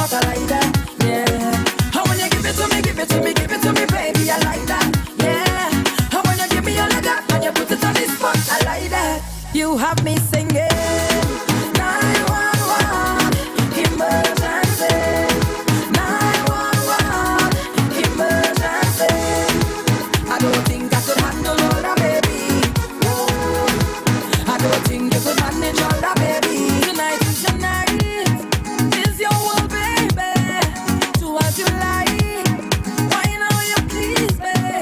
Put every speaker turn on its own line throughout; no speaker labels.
spot, I like that, yeah. And when you give it to me, give it to me, give it to me, baby, I like that, yeah. And when you give me all of that, and you put it on the spot, I like that. You have me singing 911 emergency, 911 emergency. I don't think I could handle all that, baby. Oh, I don't think you could manage all that, baby. Tonight is your night, is your world, baby. Do as you like, why now you please, baby.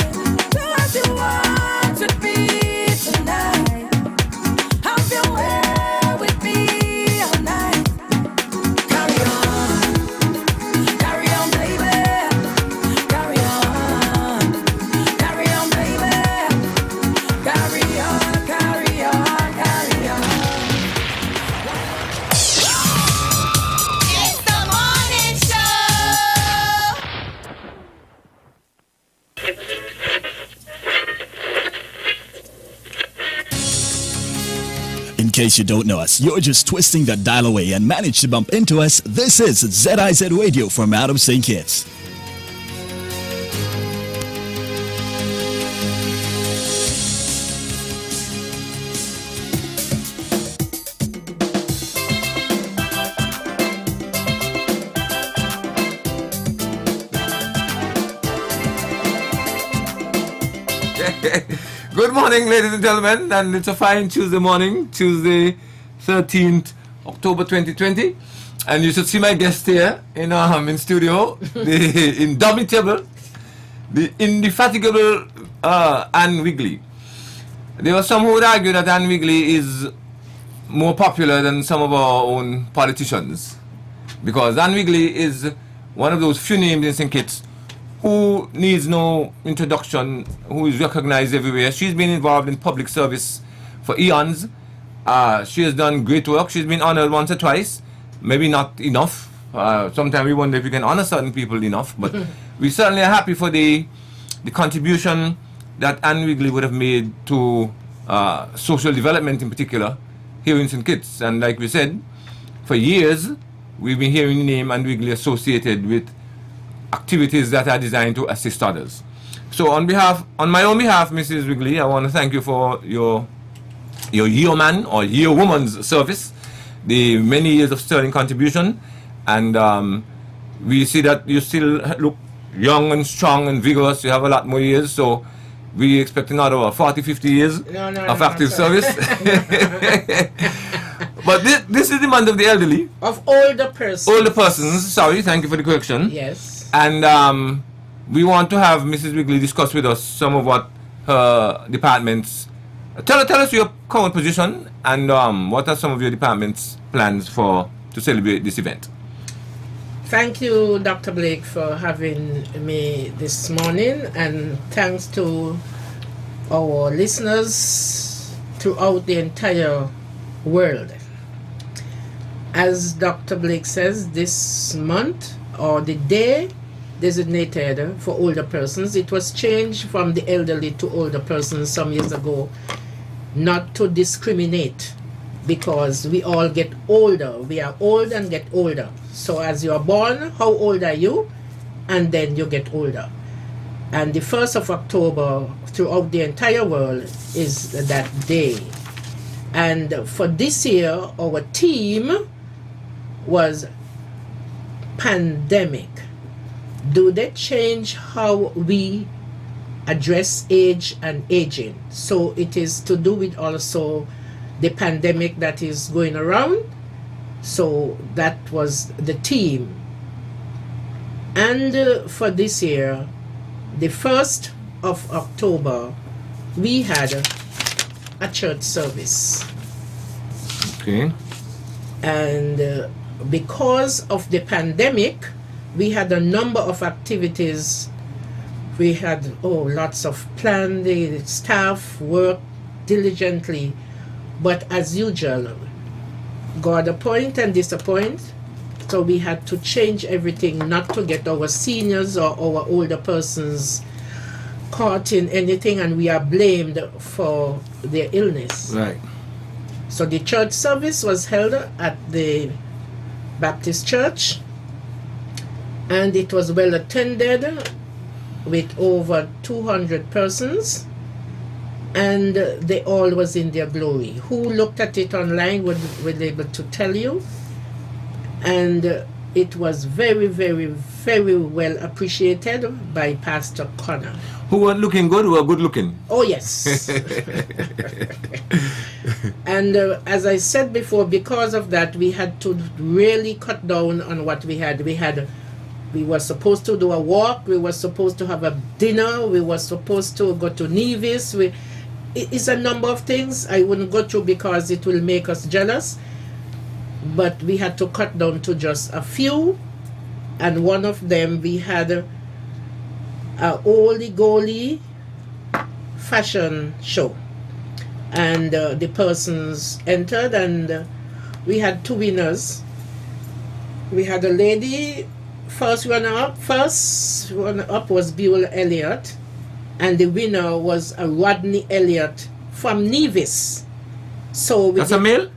Do as you want with me tonight. Have your way with me all night. Carry on, baby. Carry on, baby. Carry on, carry on, carry on.
It's the morning show.
In case you don't know us, you're just twisting that dial away and managed to bump into us. This is ZIZ Radio from out of St. Kitts.
Good morning, ladies and gentlemen, and it's a fine Tuesday morning, Tuesday 13th October 2020, and you should see my guest here in studio, the indomitable, the indefatigable Anne Wigley. There were some who would argue that Anne Wigley is more popular than some of our own politicians, because Anne Wigley is one of those few names in St. Kitts who needs no introduction, who is recognized everywhere. She's been involved in public service for eons. She has done great work. She's been honored once or twice, maybe not enough. Sometimes we wonder if we can honor certain people enough, but we certainly are happy for the contribution that Anne Wigley would have made to social development in particular here in St. Kitts. And like we said, for years we've been hearing the name Anne Wigley associated with activities that are designed to assist others. So on my own behalf, Mrs. Wigley, I want to thank you for your yeoman or yeowoman's service, the many years of sterling contribution, and we see that you still look young and strong and vigorous. You have a lot more years, so we expect another 40, 50 years of active service. But this is the month of the elderly.
Of older persons.
Older persons, sorry, thank you for the correction.
Yes.
And we want to have Mrs. Wigley discuss with us some of what her departments... Tell us your current position and what are some of your department's plans to celebrate this event.
Thank you, Dr. Blake, for having me this morning, and thanks to our listeners throughout the entire world. As Dr. Blake says, this month, or the day designated for older persons, it was changed from the elderly to older persons some years ago, not to discriminate, because we all get older. We are old and get older. So as you are born, how old are you? And then you get older. And the 1st of October throughout the entire world is that day. And for this year, our theme was pandemic. Do they change how we address age and aging? So it is to do with also the pandemic that is going around. So that was the theme. And for this year, the 1st of October, we had a church service.
Okay.
And because of the pandemic, we had a number of activities. We had lots of planned. The staff worked diligently, but as usual, God appoint and disappoint. So we had to change everything, not to get our seniors or our older persons caught in anything, and we are blamed for their illness.
Right.
So the church service was held at the Baptist Church, And it was well attended with over 200 persons, and they all was in their glory. Who looked at it online would be able to tell you. And it was very, very, very well appreciated by Pastor Connor.
Who were looking good, who were good looking.
Oh, yes. And as I said before, because of that, we had to really cut down on what we had. We were supposed to do a walk, we were supposed to have a dinner, we were supposed to go to Nevis. It's a number of things I wouldn't go through because it will make us jealous. But we had to cut down to just a few. And one of them, we had a Oldie Goldie fashion show. And the persons entered, and we had two winners. We had a lady, first runner up was Buell Elliott, and the winner was a Rodney Elliott from Nevis. So
That's a male?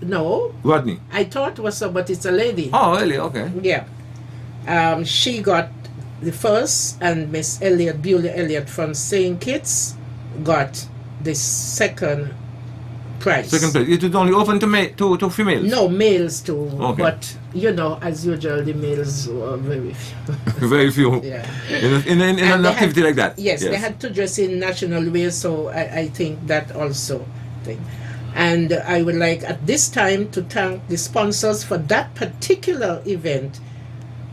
No.
Rodney.
I thought it was a, but it's a lady.
Oh, really? Okay.
Yeah. She got the first, and Miss Elliott, Buell Elliott from St. Kitts, got the second prize.
Second place. It was only open to females?
No, males too.
Okay.
But, as usual, the males were very few.
Very few.
Yeah.
In an activity like that?
Yes, they had to dress in national wear, so I think that also thing. And I would like at this time to thank the sponsors for that particular event.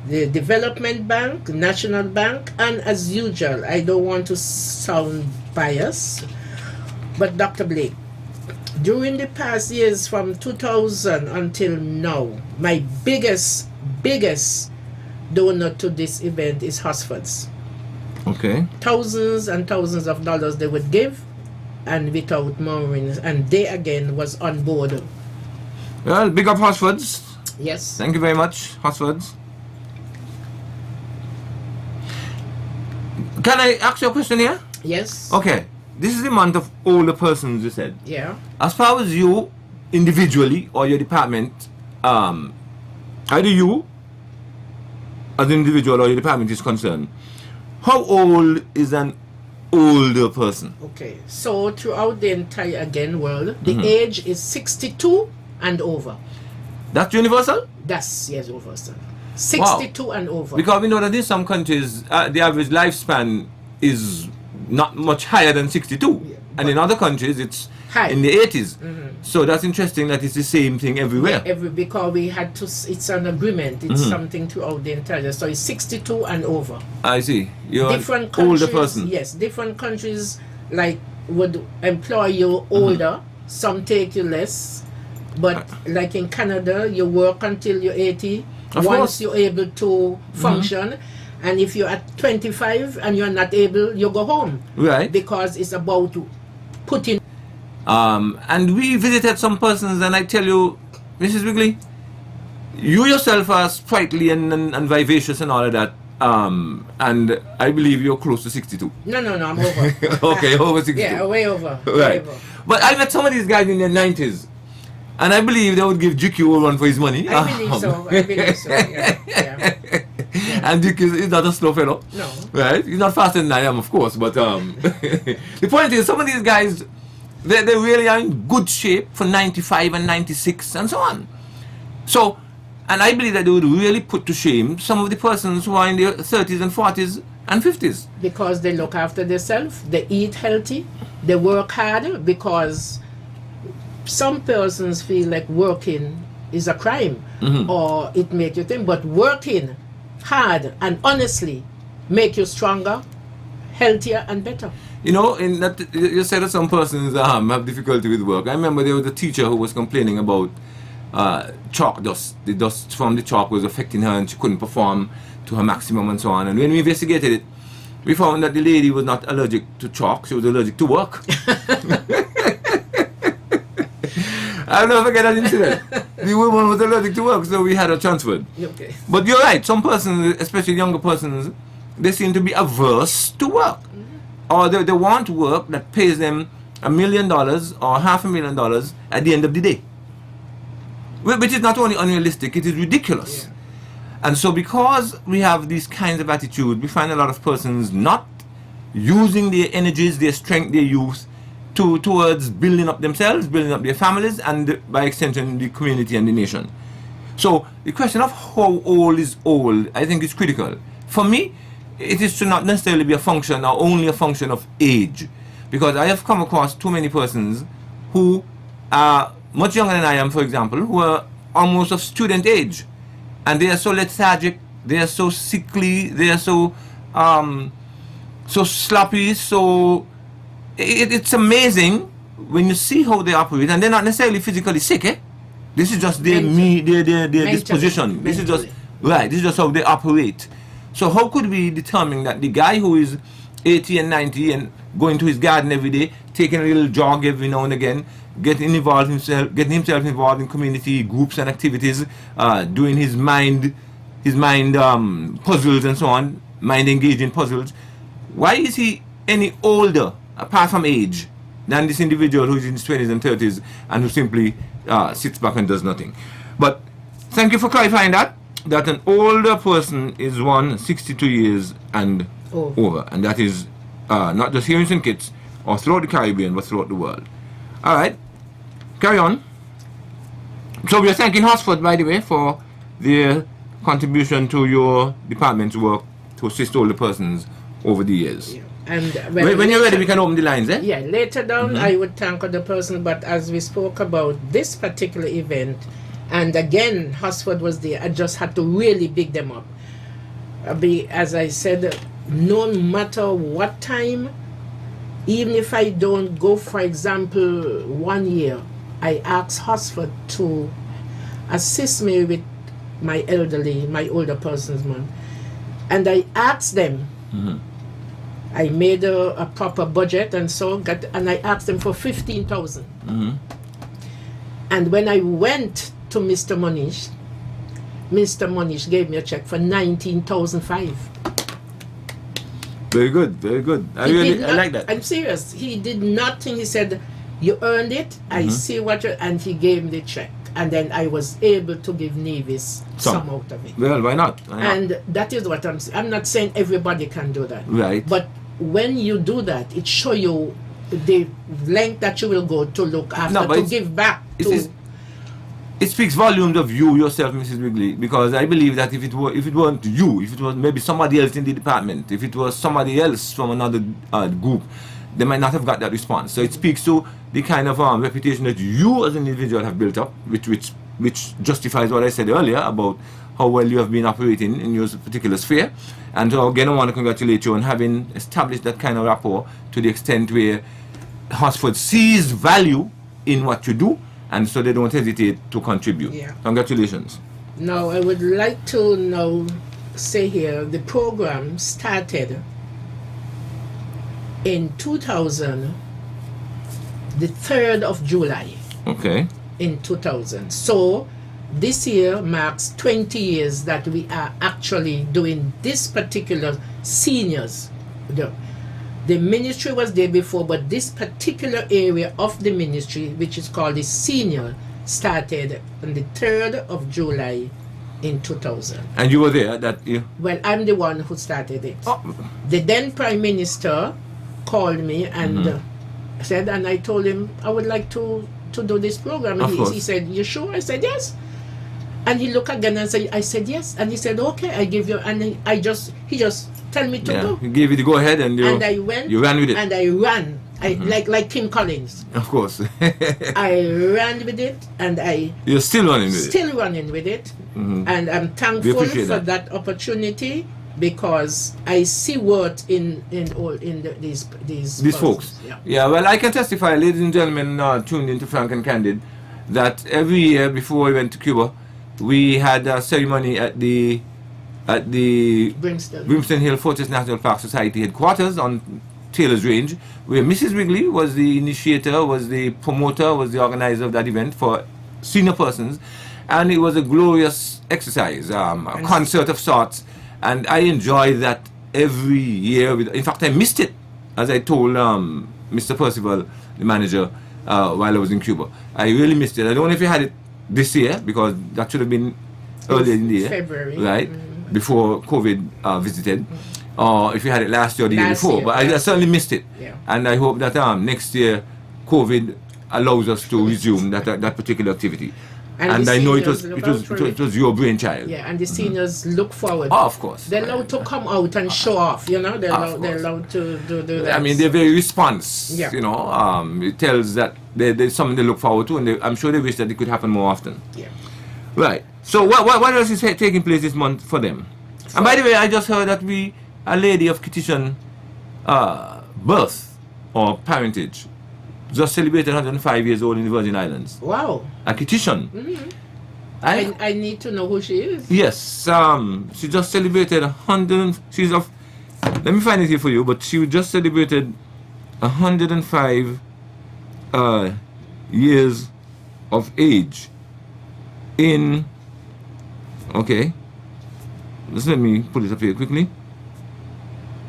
The Development Bank, National Bank, and as usual, I don't want to sound biased, but Dr. Blake, during the past years from 2000 until now, my biggest donor to this event is Hosford's.
Okay.
Thousands and thousands of dollars they would give, and without murmuring, and they again was on board.
Well, big up Hosford's.
Yes.
Thank you very much, Hosford's. Can I ask you a question here?
Yes.
Okay. This is the month of older persons, you said.
Yeah.
As far as you, individually, or your department, either you, as an individual or your department is concerned, how old is an older person?
Okay. So throughout the entire world, the age is 62 and over.
That's universal?
That's universal. 62 and over.
Because we know that in some countries, the average lifespan is not much higher than 62.
Yeah,
and in other countries, it's
high.
in the 80s. So that's interesting that it's the same thing everywhere.
Yeah, because we had to, it's an agreement. It's something throughout the entire. So it's 62 and over.
I see. You're
Different
an older
countries,
person.
yes, different countries would employ you older. Some take you less. But like in Canada, you work until you're 80.
Of
Once
course.
you're able to function, and if you're at 25 and you're not able, you go home.
Right.
Because it's about putting.
And we visited some persons, and I tell you, Mrs. Wigley, you yourself are sprightly and vivacious and all of that. And I believe you're close to 62.
No, I'm over.
Okay, over 62.
Yeah, way over.
Right.
Way over.
But I met some of these guys in their 90s. And I believe they would give GQ a run for his money.
I believe so. Yeah.
And Dick is not a slow fellow.
No.
Right? He's not faster than I am, of course. But the point is, some of these guys, they really are in good shape for 95 and 96 and so on. So, and I believe that they would really put to shame some of the persons who are in their 30s and 40s and 50s.
Because they look after themselves, they eat healthy, they work hard, because some persons feel like working is a crime or it makes you think, but working hard and honestly make you stronger, healthier and better.
You know, in that you said that some persons have difficulty with work. I remember there was a teacher who was complaining about chalk dust. The dust from the chalk was affecting her and she couldn't perform to her maximum and so on. And when we investigated it, we found that the lady was not allergic to chalk, she was allergic to work. I'll never forget that incident. The woman was allergic to work, so we had her transferred.
Okay.
But you're right, some persons, especially younger persons, they seem to be averse to work. Or they want work that pays them $1 million or $500,000 at the end of the day. Which is not only unrealistic, it is ridiculous. And so because we have these kinds of attitude, we find a lot of persons not using their energies, their strength, their youth towards building up themselves, building up their families, and by extension the community and the nation. So the question of how old is old, I think, is critical. For me, it is to not necessarily be a function or only a function of age, because I have come across too many persons who are much younger than I am, for example, who are almost of student age, and they are so lethargic, they are so sickly, they are so so sloppy, so it's amazing when you see how they operate, and they're not necessarily physically sick, eh? This is just their disposition. This is just right. This is just how they operate. So how could we determine that the guy who is 80 and 90 and going to his garden every day, taking a little jog every now and again, getting himself involved in community groups and activities, doing his mind puzzles and so on, mind engaging puzzles, why is he any older apart from age than this individual who is in his 20s and 30s and who simply sits back and does nothing? But thank you for clarifying that an older person is 62 years and over, and that is not just here in St. Kitts or throughout the Caribbean but throughout the world. All right, carry on. So we are thanking Hosford, by the way, for their contribution to your department's work to assist older persons over the years.
Yeah. And
when you're ready, we can open the lines, eh?
Yeah, later down I would thank other person, but as we spoke about this particular event, and again, Hosford was there, I just had to really big them up. As I said, no matter what time, even if I don't go, for example, 1 year, I asked Hosford to assist me with my older persons, man. And I asked them, I made a proper budget and so and I asked them for 15,000. And when I went to Mr. Monish gave me a check for 19,500.
Very good, very good. I like that.
I'm serious. He did nothing. He said, "You earned it. I see what you," and he gave me the check. And then I was able to give Nevis some out of it.
Well, why not?
And that is what I'm saying. I'm not saying everybody can do that.
Right.
But when you do that, it shows you the length that you will go to look after, to give back to.
It speaks volumes of you yourself, Mrs. Wrigley, because I believe that if it weren't you, if it was maybe somebody else in the department, if it was somebody else from another group, they might not have got that response. So it speaks to the kind of reputation that you as an individual have built up, which justifies what I said earlier about how well you have been operating in your particular sphere. And so again, I want to congratulate you on having established that kind of rapport to the extent where Hosford sees value in what you do, and so they don't hesitate to contribute.
Yeah.
Congratulations.
Now, I would like to now say here, the program started in 2000, the 3rd of July.
Okay.
In 2000. So, this year marks 20 years that we are actually doing this particular seniors. The ministry was there before, but this particular area of the ministry, which is called the senior, started on the 3rd of July in 2000.
And you were there that year?
Well, I'm the one who started it.
Oh.
The then Prime Minister called me and said, and I told him I would like to do this program. And he said, "You sure?" I said, "Yes." And he looked again and said, I said, "Yes." And he said, "Okay, I give you." And he just tell me to go.
He gave you the go ahead, and
I went.
You ran with it.
And I ran. Like Kim Collins.
Of course.
I ran with it, and
You're still running with it.
Still running with it, and I'm thankful for that opportunity, because I see worth in
these folks. Yeah. Well, I can testify, ladies and gentlemen, tuned into Frank and Candid, that every year before we went to Cuba, we had a ceremony at the Brimstone Hill Fortress National Park Society headquarters on Taylor's Range, where Mrs. Wrigley was the initiator, was the promoter, was the organizer of that event for senior persons, and it was a glorious exercise, a concert of sorts, and I enjoy that every year. In fact, I missed it, as I told Mr. Percival, the manager, while I was in Cuba. I really missed it. I don't know if you had it this year, because that should have been earlier in the year,
February.
right, before COVID visited, or if we had it last year or the year
Last
before.
year,
But I
last
certainly missed it,
Yeah.
and I hope that next year COVID allows us to resume that particular activity. And
the
I know
seniors look out for
it was your brainchild.
Yeah, and the seniors look forward.
Oh, of course.
They're allowed to come out and show off, you know. They're
Of
they're
course.
allowed to do that.
I mean, they're very response.
Yeah.
You know, it tells that there's something they look forward to, and I'm sure they wish that it could happen more often.
Yeah.
Right. So what else is taking place this month for them? And by the way, I just heard that a lady of Kittition birth or parentage just celebrated 105 years old in the Virgin Islands.
Wow.
A Kittition.
I need to know who she is.
Yes, she just celebrated 100. She's of. Let me find it here for you. But she just celebrated 105 years of age. Okay. Just let me pull it up here quickly.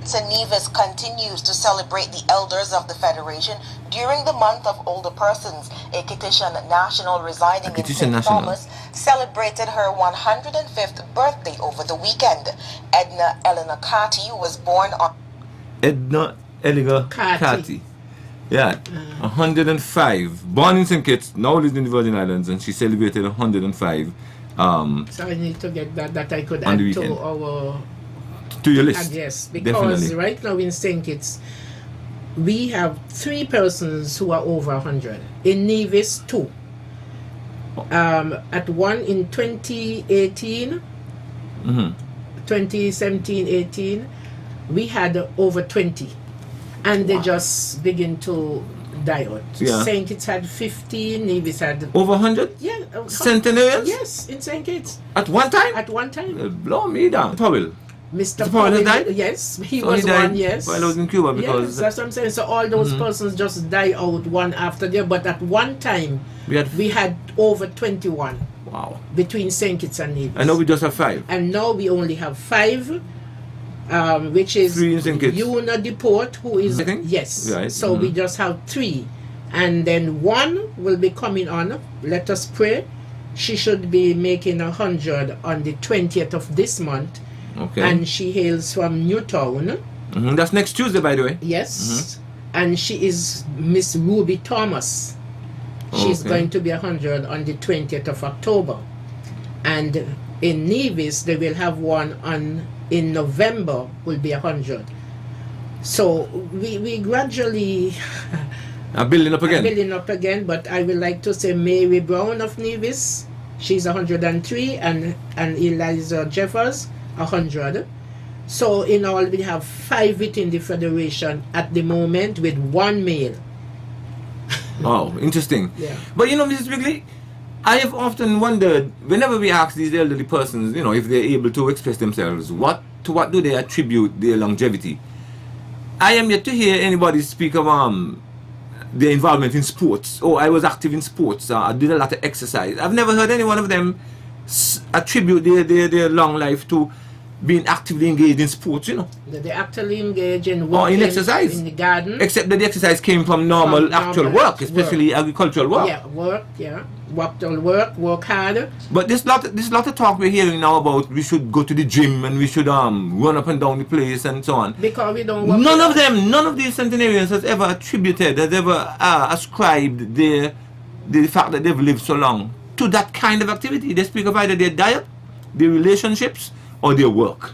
St. Nevis continues to celebrate the elders of the Federation during the month of older persons. A Kittition national residing in St. Thomas celebrated her 105th birthday over the weekend. Edna Eleanor Carty was born on
Edna Eleanor Carty. Yeah, 105. Born in St. Kitts, now lives in the Virgin Islands, and she celebrated 105.
So I need to get that I could
on
add
the
to
weekend.
our
To your list.
yes, because
Definitely.
right now in St. Kitts we have 3 persons who are over 100. In Nevis 2. At one in 2018, 2017-18, we had over 20, and they just begin to die out.
Yeah.
St. Kitts had 15, Nevis had
Over 100?
yeah,
Centenarians?
yes, in St. Kitts
At one time?
at one time.
Blow me down. Powell.
Mr.
Powell has
Powell,
died?
yes, he
So
was
he died
one, yes.
while I was in Cuba
Yes,
because
that's what I'm saying. So all those persons just die out one after the other. But at one time,
we had
over 21
wow.
between St. Kitts and Nevis.
I know we just have 5.
And now we only have 5, which is
3 in St. Kitts.
Una Deport, who is
I think?
yes.
Right.
So we just have 3, and then 1 will be coming on. Let us pray. She should be making 100 on the 20th of this month.
Okay.
And she hails from Newtown.
That's next Tuesday, by the way.
Yes. And she is Miss Ruby Thomas. She's
Okay.
going to be 100 on the 20th of October. And in Nevis, they will have one in November, will be 100. So we gradually
Building up again.
building up again, but I would like to say Mary Brown of Nevis, she's 103, and Eliza Jeffers, 100. So in all, we have 5 within the Federation at the moment with 1 male.
Oh, interesting.
Yeah.
But you know, Mrs. Wrigley, I have often wondered, whenever we ask these elderly persons, you know, if they're able to express themselves, to what do they attribute their longevity? I am yet to hear anybody speak of their involvement in sports. Oh, I was active in sports. I did a lot of exercise. I've never heard any one of them attribute their long life to being actively engaged in sports, you know.
They actually engage in
Or
work
in exercise.
in the garden.
Except that the exercise came from normal actual work, especially agricultural work.
Yeah, work, yeah. Work hard.
But there's lot of talk we're hearing now about we should go to the gym and we should run up and down the place and so on.
Because we don't work.
None of these centenarians has ever ascribed the fact that they've lived so long to that kind of activity. They speak of either their diet, their relationships, or their work.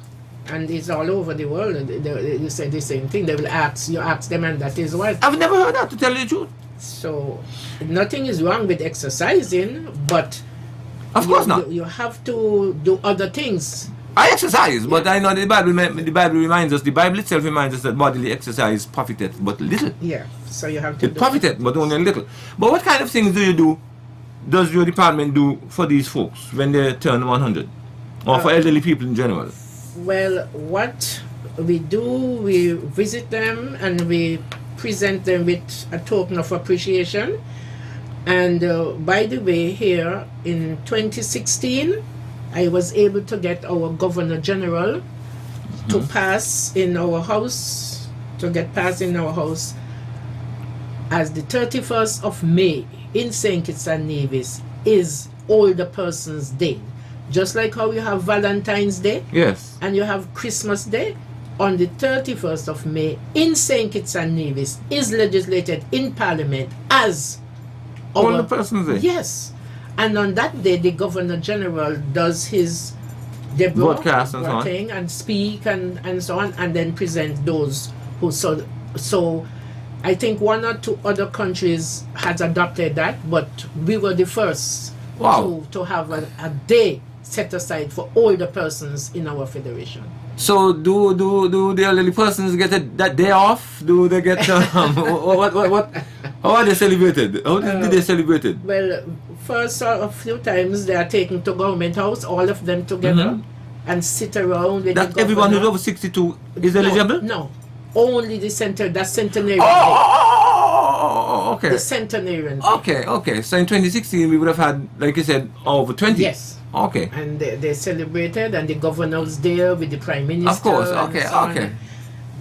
And it's all over the world. They say the same thing. They will ask them, and that is what.
I've never heard that, to tell you the truth.
So nothing is wrong with exercising, but
Of course not.
You have to do other things.
I exercise, but I know the Bible reminds us, the Bible itself reminds us that bodily exercise profiteth but little.
Yeah. So you have to.
It profiteth but only a little. But what kind of things does your department do for these folks when they turn 100? Or for elderly people in general?
Well, what we do, we visit them and we present them with a token of appreciation. And by the way, here in 2016, I was able to get our Governor General to pass in our house, as the 31st of May in St. Kitts and Nevis is Older Persons Day. Just like how you have Valentine's Day
Yes.
and you have Christmas Day, on the 31st of May in St. Kitts and Nevis is legislated in Parliament as
All the persons there.
Yes. And on that day, the Governor General does his debut
Broadcast and so on.
thing and speak and so on, and then present those who so I think one or two other countries has adopted that, but we were the first
Wow.
to have a day set aside for older persons in our federation.
So do the elderly persons get that day off? Do they get what? How are they celebrated? How did they celebrate it?
Well, first a few times they are taken to Government House, all of them together, and sit around with
That
the
everyone who's
governor.
over 62 is eligible?
No, only the centenarian.
Oh, okay.
The centenarian.
Okay. So in 2016 we would have had, like you said, over 20.
Yes.
Okay.
And they celebrated, and the governor was there with the prime minister.
Of course.
and
Okay.
so on.
Okay.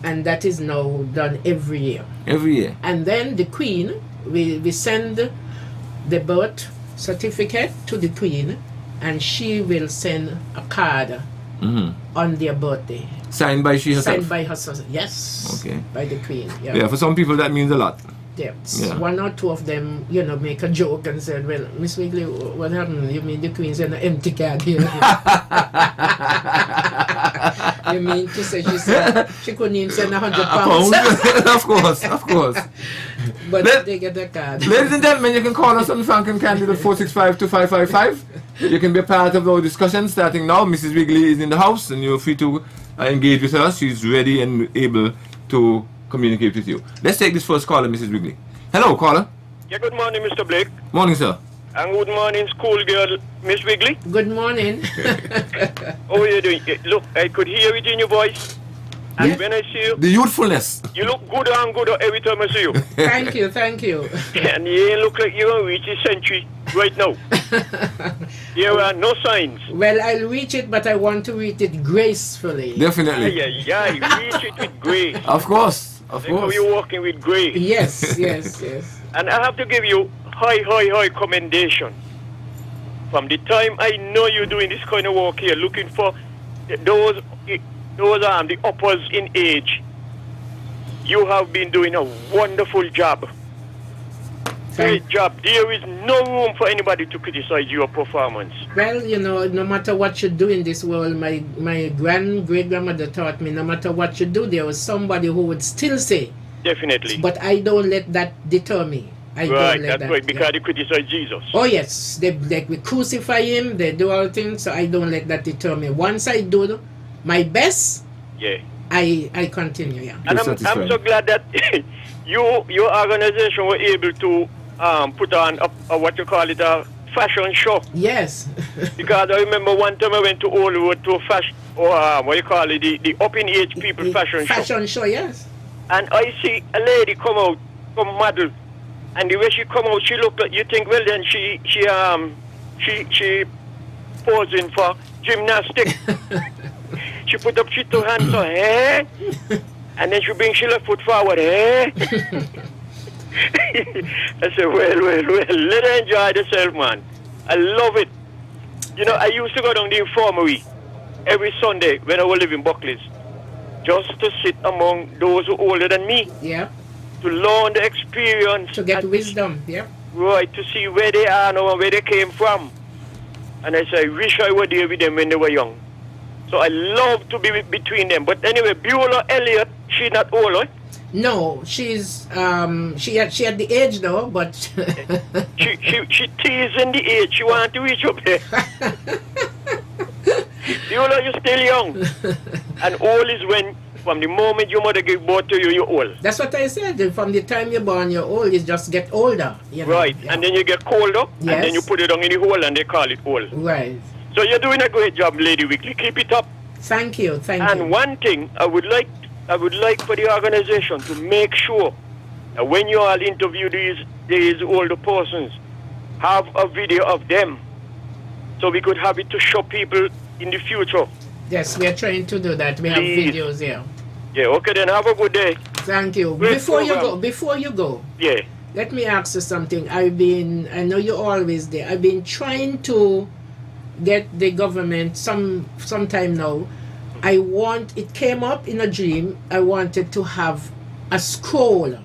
And that is now done every year.
Every year.
And then the Queen, we send the birth certificate to the Queen, and she will send a card on their birthday.
Signed by she herself.
Signed by herself. Yes.
Okay.
By the Queen.
Yeah. For some people that means a lot.
Yeah.
Yeah.
One or two of them, make a joke and said, "Well, Miss Wigley, what happened? You mean the Queen sent an empty card here?" You mean to say she said she couldn't even send £100?
Of course.
But
Let-
they get a card.
Ladies and gentlemen, you can call us on Frank and Candid at 465-2555. You can be a part of our discussion starting now. Mrs. Wigley is in the house and you're free to engage with her. She's ready and able to communicate with you. Let's take this first caller, Mrs. Wigley. Hello, caller.
Yeah, good morning, Mr. Blake.
Morning, sir.
And good morning, schoolgirl, Miss Wigley.
Good morning.
How are you doing? Look, I could hear it in your voice. And
Yeah.
when I see you,
The youthfulness.
you look gooder and gooder every time I see you.
Thank you, thank you.
And you ain't look like you're going to reach the century right now. There are no signs.
Well, I'll reach it, but I want to reach it gracefully.
Definitely.
Yeah, reach it with grace.
Of course. Of
Like how
course.
you're walking with grace.
Yes.
And I have to give you high commendation. From the time I know you're doing this kind of work here, looking for those the uppers in age, you have been doing a wonderful job. Great job. There is no room for anybody to criticize your performance.
Well, no matter what you do in this world, my great-grandmother taught me, no matter what you do, there was somebody who would still say,
Definitely.
but I don't let that deter me. I don't
Right,
let
that's
that.
right, because they criticize Jesus.
Oh yes, they we crucify him, they do all things, so I don't let that deter me. Once I do my best,
Yeah.
I continue, yeah.
And
You're
I'm
satisfied.
so glad that your organization were able to put on a what you call it, a fashion show.
Yes.
Because I remember one time I went to Hollywood to a fashion, what you call it, the up in age people fashion show.
Fashion show, yes.
And I see a lady come out, come model, and the way she come out, she look like, you think, well then she posing for gymnastics. She put up she two hands so and then she bring she left foot forward, I said, well, let her enjoy herself, man. I love it. I used to go down the infirmary every Sunday when I was living in Buckley's, just to sit among those who are older than me,
Yeah.
to learn the experience.
To get
and
wisdom, yeah.
Right, to see where they are now and where they came from. And I said, I wish I were there with them when they were young. So I love to be between them. But anyway, Beulah Elliott, she's not old, right?
No, she's she had the age though, but
she teasing the age. She want to reach up there. Beulah, you're still young. And old is when, from the moment your mother gave birth to you, you're old.
that's what I said. From the time you're born, you're old. You just get older.
Right,
Yeah.
and then you get colder, and
Yes.
then you put it on in the hole and they call it old.
Right.
So you're doing a great job, Lady Weekly. Keep it up.
Thank you.
And one thing I would like for the organization to make sure that when you all interview these older persons, have a video of them, so we could have it to show people in the future.
Yes, we are trying to do that. We have
Please.
videos here.
Yeah. Okay. Then have a good day.
Thank you.
Great
Before
program.
you go,
Yeah.
let me ask you something. I know you're always there. I've been trying to get the government sometime now. It came up in a dream. I wanted to have a scroll.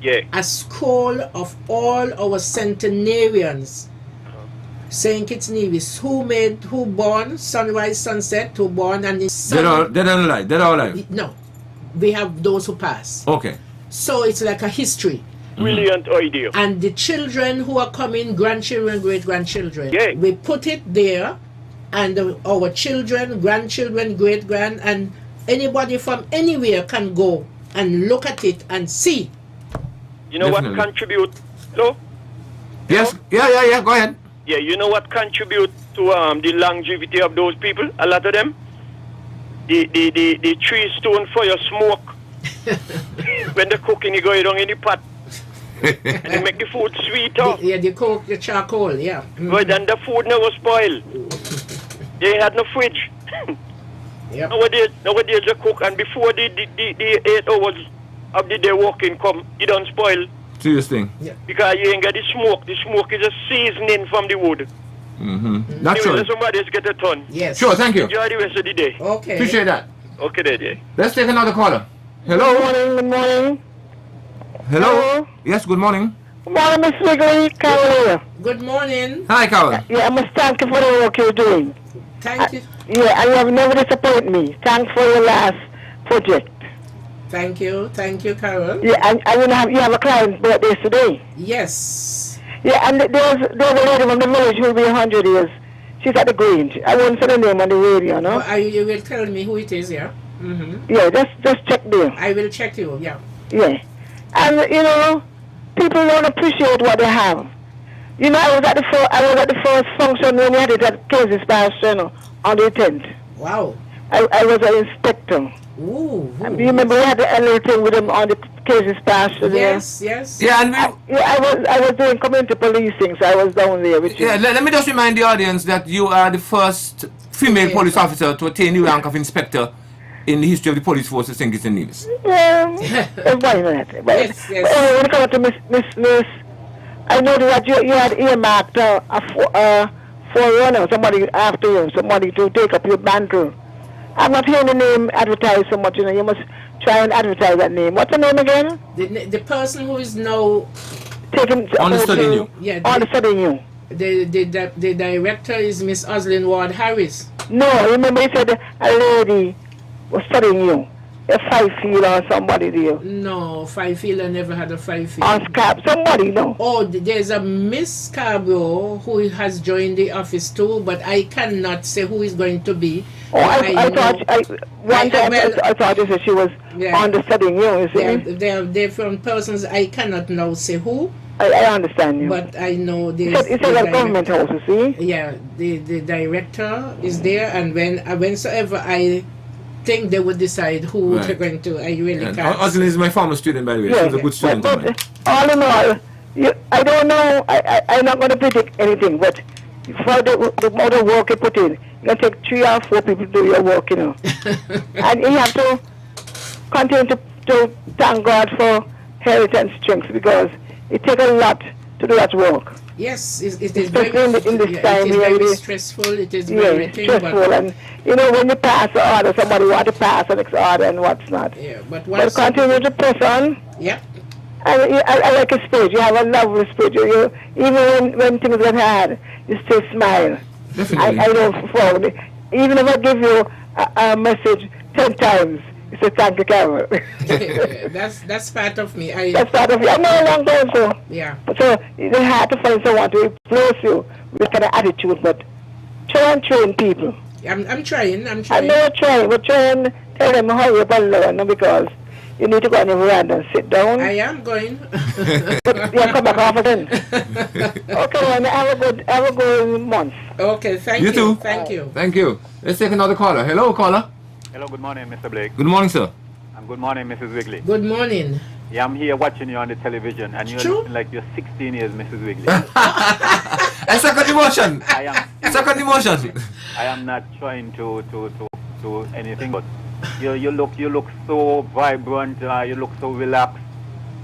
Yeah.
A scroll of all our centenarians. St. Kitts Nevis, who born, sunrise, sunset, who born, and
Dead or alive?
No, we have those who pass.
Okay.
So it's like a history.
Brilliant idea.
And the children who are coming, grandchildren, great-grandchildren,
Yeah.
we put it there, and our children, grandchildren, great-grand, and anybody from anywhere can go and look at it and see.
You know
Definitely.
what contribute? No?
Yes. Yeah. Go ahead.
Yeah, you know what contribute to the longevity of those people? A lot of them? The tree stone fire smoke. When they're cooking, you go down in the pot. And they make the food sweeter.
The coke, the charcoal, yeah.
Right, and the food never spoil. They had no fridge.
Yep.
Nowadays they cook, and before the 8 hours of the day working come, it don't spoil.
Serious thing.
Because you ain't get the smoke. The smoke is a seasoning from the wood.
Natural.
Anyway, somebody else get a ton.
Yes.
Sure, thank you.
Enjoy the rest of the day.
Okay.
Appreciate that.
Okay, then, yeah.
Let's take another caller. Hello.
Good morning.
Hello.
Hello.
Yes, good morning.
Good morning, Miss Wiggly. Carol here.
Good morning.
Hi, Carol.
Yeah, I must thank you for the work you're doing.
Thank you.
Yeah, and you have never disappointed me. Thanks for your last project.
Thank you, Carol.
Yeah, and you have a client's birthday today.
Yes.
Yeah, and there's a lady from the village who will be 100 years. She's at the Grange. I won't say the name on the radio, no?
You will tell me who it is, yeah?
Yeah, just check there.
I will check you, yeah.
Yeah. And, people don't appreciate what they have. I was at the first function when we had it at Casey's Parish, on the 10th.
Wow.
I was an inspector.
Ooh.
Do you remember we had the annual thing with them on the Casey's Parish?
Yes.
Yeah, and
I was doing community policing, so I was down there with you.
yeah, let me just remind the audience that you are the first female police officer to attain the rank of inspector in the history of the police force of St. Kitts and Nevis.
Why not? But
Yes.
when it comes to Miss, I know that you had earmarked a forerunner, somebody after you, somebody to take up your mantle. I'm not hearing the name advertised so much, you must try and advertise that name. What's the name again?
The person who is now
Understudying you.
Yeah,
Understudying you.
the director is Miss Oslin Ward Harris.
No, remember you said a lady was studying you. A 5-field or somebody there.
No, 5-field. I never had a 5-field.
On Skype, somebody, no.
Oh, there's a Miss Scarborough who has joined the office too, but I cannot say who is going to be.
Oh, I thought you said she was understudying you, you see?
They're from persons I cannot now say who.
I understand you.
But I know there's...
It's a government house, you see?
Yeah, the director is there, and whensoever I think they would decide who they're going to, I really can't.
Oslin is my former student, by the way.
Yeah,
She's a good student.
but all in all, I don't know, I'm not going to predict anything, but for the amount of work you put in, you can take 3 or 4 people to do your work, And you have to continue to thank God for health and strength, because it takes a lot to do that work.
Yes, it is
Especially
very,
in this time
it is
here,
very stressful. It is
Yeah,
very
stressful, and when you pass the order, somebody want to pass the next order and what's not.
Yeah, but
But continue to press on.
Yeah.
And I like your spirit. You have a lovely spirit. Even when things get hard, you still smile.
Definitely.
I don't fall. Even if I give you a message 10 times, you say thank you, Carol.
that's part of me.
That's part of you. I know long time, so.
Yeah.
So it's hard to find someone to replace you with kind of attitude, but try and train people.
I'm trying.
I know you're trying, but try and tell them how you can learn, because you need to go on your veranda and sit down.
I am going.
Yeah, come back off again. Okay, and have a good month.
Okay, thank you.
You too.
Thank you.
Thank you. Let's take another caller. Hello, caller.
Hello, good morning, Mr. Blake.
Good morning, sir.
And good morning, Mrs. Wiggly.
Good morning.
Yeah, I'm here watching you on the television, and you're looking like you're 16 years, Mrs. Wiggly.
I second emotion. Second emotion.
I am not trying to anything, but you look so vibrant. You look so relaxed,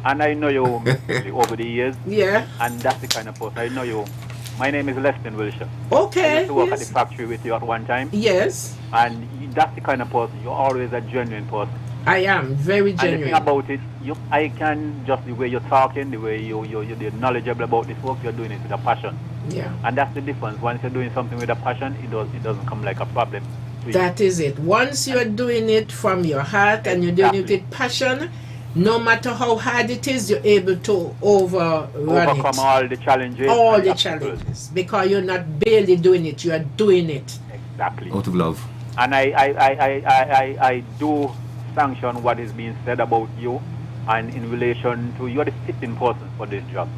and I know you over the years.
Yeah.
And that's the kind of person I know you My name is Leston Wilshire. I
Okay.
used to work at
Yes.
the factory with you at one time.
Yes,
And that's the kind of person. You're always a genuine person.
I am very
And the thing
genuine.
about it, I can just the way you're talking, the way you're knowledgeable about this work, you're doing it with a passion.
Yeah.
And that's the difference. Once you're doing something with a passion, it doesn't come like a problem to you.
That is it. Once you're doing it from your heart and you're doing it
Exactly.
with passion, no matter how hard it is, you're able to overcome
Overcome all the challenges.
all
and
the
obstacles.
challenges because you're not barely doing it, you are doing it.
Exactly.
Out of love.
And I do sanction what is being said about you, and in relation to you're the fitting person for this job.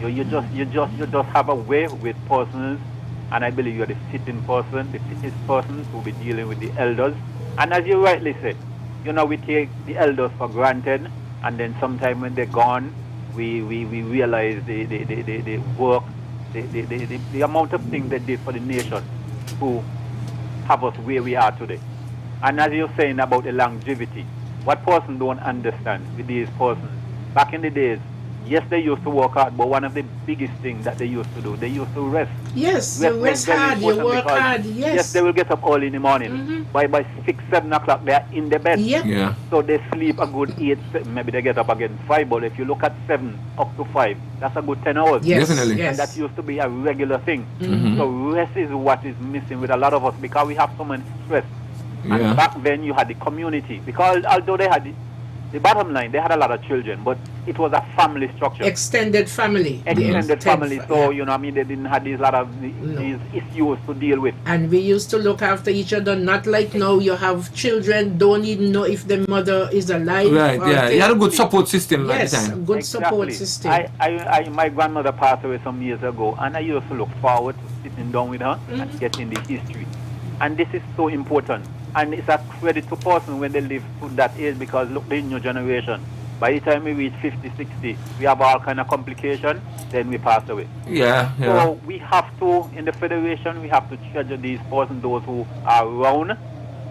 You just have a way with persons, and I believe you're the fitting person, the fittest person to be dealing with the elders. And as you rightly said, we take the elders for granted, and then sometime when they're gone, we realize the work, the amount of things they did for the nation to have us where we are today. And as you're saying about the longevity, what person don't understand with these persons, back in the days, yes, they used to work hard, but one of the biggest things that they used to do, they used to rest.
Yes, you
was
rest
very
hard, you
important
work
because,
hard, yes.
they will get up early in the morning. By 6, 7 o'clock, they are in the bed.
Yep.
Yeah.
So they sleep a good 8, maybe they get up again 5, but if you look at 7 up to 5, that's a good 10 hours.
Yes,
Definitely.
yes.
And that used to be a regular thing.
Mm-hmm.
So rest is what is missing with a lot of us because we have so much stress.
Yeah.
And back then you had the community, because although they had the bottom line, they had a lot of children, but it was a family structure.
Extended family.
Extended family, so
yeah.
they didn't have these lot of these issues to deal with.
And we used to look after each other, not like now you have children, don't even know if the mother is alive.
Right,
or
yeah.
thing.
You had a good support system
Yes,
at the
a
time.
good support
Exactly.
system.
My grandmother passed away some years ago, and I used to look forward to sitting down with her and getting the history. And this is so important. And it's a credit to person when they live to that age, because look, the new generation, by the time we reach 50, 60, we have all kind of complications, then we pass away.
Yeah, yeah.
So we have to, in the federation, we have to treasure these persons, those who are around,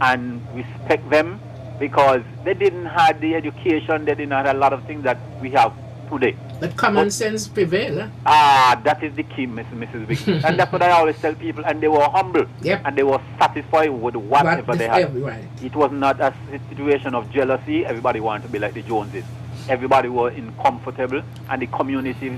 and respect them, because they didn't have the education, they didn't have a lot of things that we have today.
But common sense prevail.
That is the key, Mrs. Vicky. And that's what I always tell people, and they were humble,
Yep.
and they were satisfied with whatever they had.
Right.
It was not a situation of jealousy. Everybody wanted to be like the Joneses. Everybody was comfortable, and the community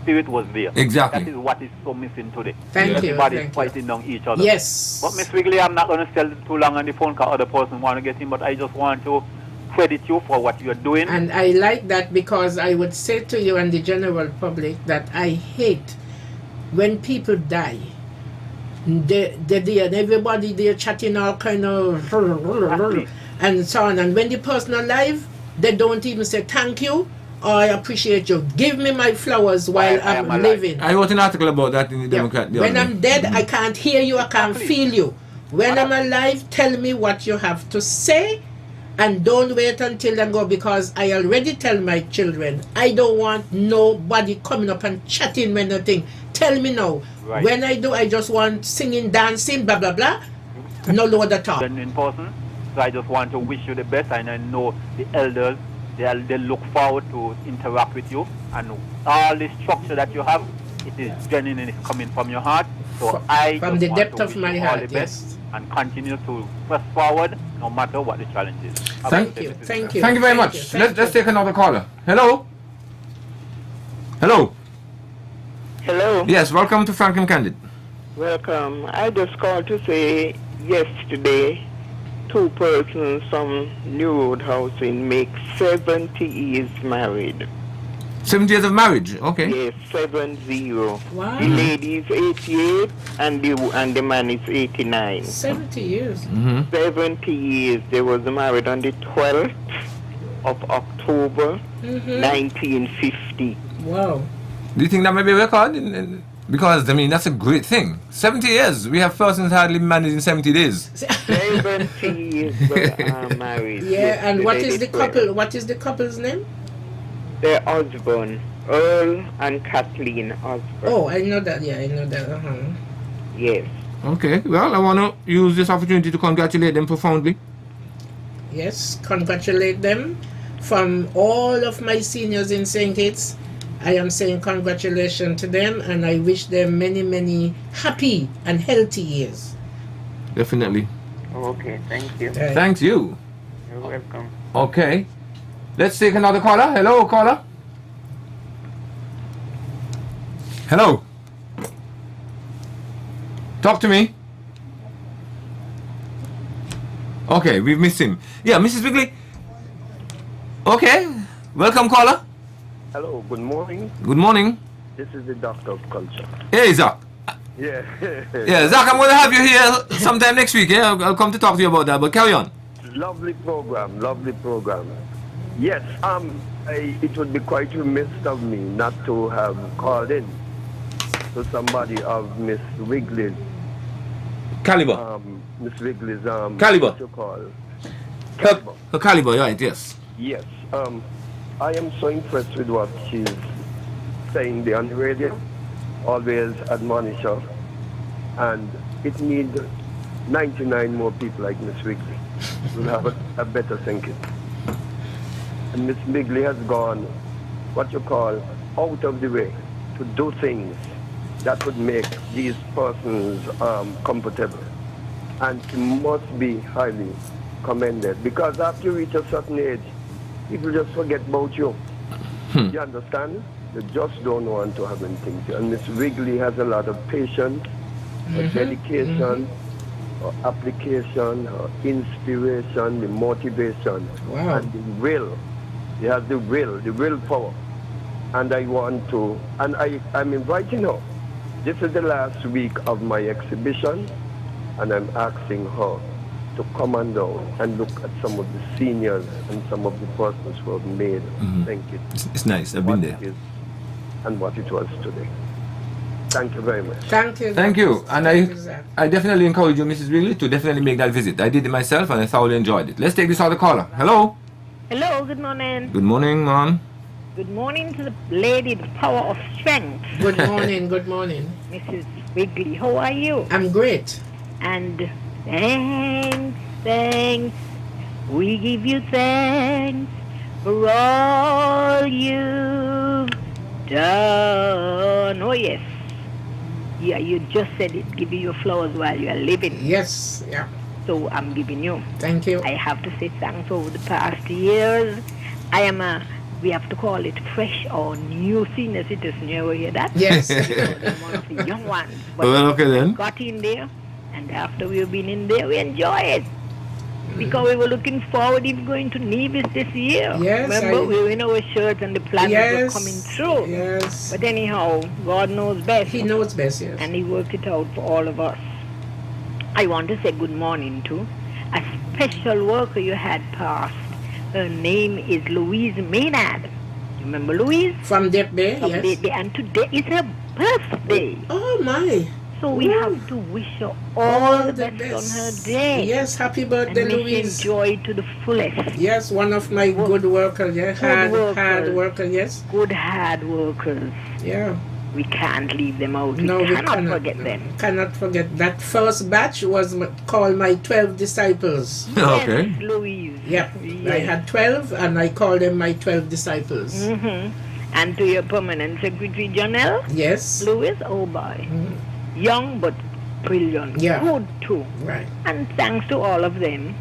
spirit was there.
Exactly.
That is what is so missing today.
Thank you,
Everybody
thank
is fighting down each other.
Yes.
But Miss Wiggly, I'm not going to stay too long on the phone because other person want to get in, but I just want to credit you for what you're doing.
And I like that, because I would say to you and the general public that I hate when people die. They and everybody they're chatting all kind of and so on. And when the person alive, they don't even say thank you or I appreciate you. Give me my flowers while
I
I'm
am alive.
living.
I wrote an article about that in the
Yeah.
Democrat. the
When
other
I'm
day.
dead, I can't hear you, I can't
Exactly.
feel you. When I'm alive, tell me what you have to say, and don't wait until I go, because I already tell my children, I don't want nobody coming up and chatting when nothing. Tell me now.
Right.
When I do, I just want singing, dancing, blah, blah, blah. No load at all.
In person. So I just want to wish you the best, and I know the elders, they look forward to interact with you, and all the structure that you have, it is genuine and it's coming from your heart. So I
From
just
the
want
depth
to
of
wish
my
you all
heart,
the best,
yes.
and continue to press forward no matter what the challenge is.
Thank
you, thank you.
Thank you very
Thank
much.
you, thank
Let's
you.
take another caller. Hello? Hello?
Hello.
Yes, welcome to Franklin Candid.
Welcome. I just called to say yesterday, 2 persons from New Road Housing make 70 years married.
70 years of marriage. Okay.
Yes, 70.
Wow.
The lady is 88 and the man is 89.
70 years.
70 years. They was married on the 12th of October, 1950.
Wow.
Do you think that may be a record? Because, I mean, that's a great thing. 70 years. We have persons hardly married in 70 days.
70 years were married.
Yeah, and what is the
Yesterday,
couple? What is the couple's name?
Their husband, Earl and Kathleen Osborne.
Oh, I know that. Yeah, I know that.
Yes.
Okay. Well, I want to use this opportunity to congratulate them profoundly.
Yes, congratulate them from all of my seniors in St. Kitts I am saying congratulations to them, and I wish them many, many happy and healthy years.
Definitely.
Okay, thank you.
Right.
Thanks you.
You're welcome.
Okay. Let's take another caller. Hello, caller. Hello. Talk to me. Okay, we've missed him. Yeah, Mrs. Wigley. Okay. Welcome, caller.
Hello, good morning.
Good morning.
This is the doctor of culture.
Hey, Zach.
Yeah.
Yeah, Zach, I'm going to have you here sometime next week. Yeah, I'll come to talk to you about that, but carry on.
Lovely program, lovely program. Yes, it would be quite remiss of me not to have called in to somebody of Miss Wigley's
Caliber.
Miss Wigley's
Caliber.
What you call
Her caliber, right, yes.
Yes. I am so impressed with what she's saying there on the radio. Always admonish her. And it needs 99 more people like Miss Wigley. We'll have a better thinking. And Miss Wigley has gone, what you call, out of the way to do things that would make these persons comfortable. And she must be highly commended. Because after you reach a certain age, people just forget about you. You understand? They just don't want to have anything to. And Miss Wigley has a lot of patience, dedication, application, inspiration, the motivation, and the will. She has the willpower. And I want to, and I'm inviting her. This is the last week of my exhibition, and I'm asking her to come on down and look at some of the seniors and some of the persons who have made think it.
It's nice. I've been there.
And what it was today. Thank you very much.
Thank you.
Thank you. And I definitely encourage you, Mrs. Wigley, to definitely make that visit. I did it myself and I thoroughly enjoyed it. Let's take this other caller. Hello.
Hello, good morning.
Good morning, ma'am.
Good morning to the lady, the power of strength.
Good morning, good morning.
Mrs. Wigley, how are you?
I'm great.
And thanks, we give you thanks for all you've done. Oh yes. Yeah, you just said it, giving you flowers while you are living.
Yes, yeah.
So I'm giving you.
Thank you.
I have to say thanks over the past years. We have to call it fresh or new senior citizen. You ever hear that?
Yes.
I'm one of the young ones. But
Well, okay then.
got in there, and after we've been in there, we enjoy it. Because we were looking forward to going to Nevis this year.
Yes,
remember, we were in our shirts and the plans were coming through.
Yes.
But anyhow, God knows best.
He knows best, yes.
And He worked it out for all of us. I want to say good morning to a special worker you had passed. Her name is Louise Maynard. You remember Louise?
From Deep Bay,
From
yes.
Deep Bay. And today is her birthday.
Oh my.
So we have to wish her all the best on her day.
Yes, happy birthday,
and
Louise.
Enjoy to the fullest.
Yes, one of my good workers, yeah. Hard worker, yes.
Good hard workers.
Yeah.
We can't leave them out.
No,
we cannot forget them.
Cannot forget. That first batch was called my 12 disciples.
Okay.
Yes, Louise.
Yep.
Yes.
I had 12 and I called them my 12 disciples.
And to your permanent secretary, Janelle?
Yes.
Louis, oh boy. Young but brilliant.
Yeah.
Good too.
Right.
And thanks to all of them.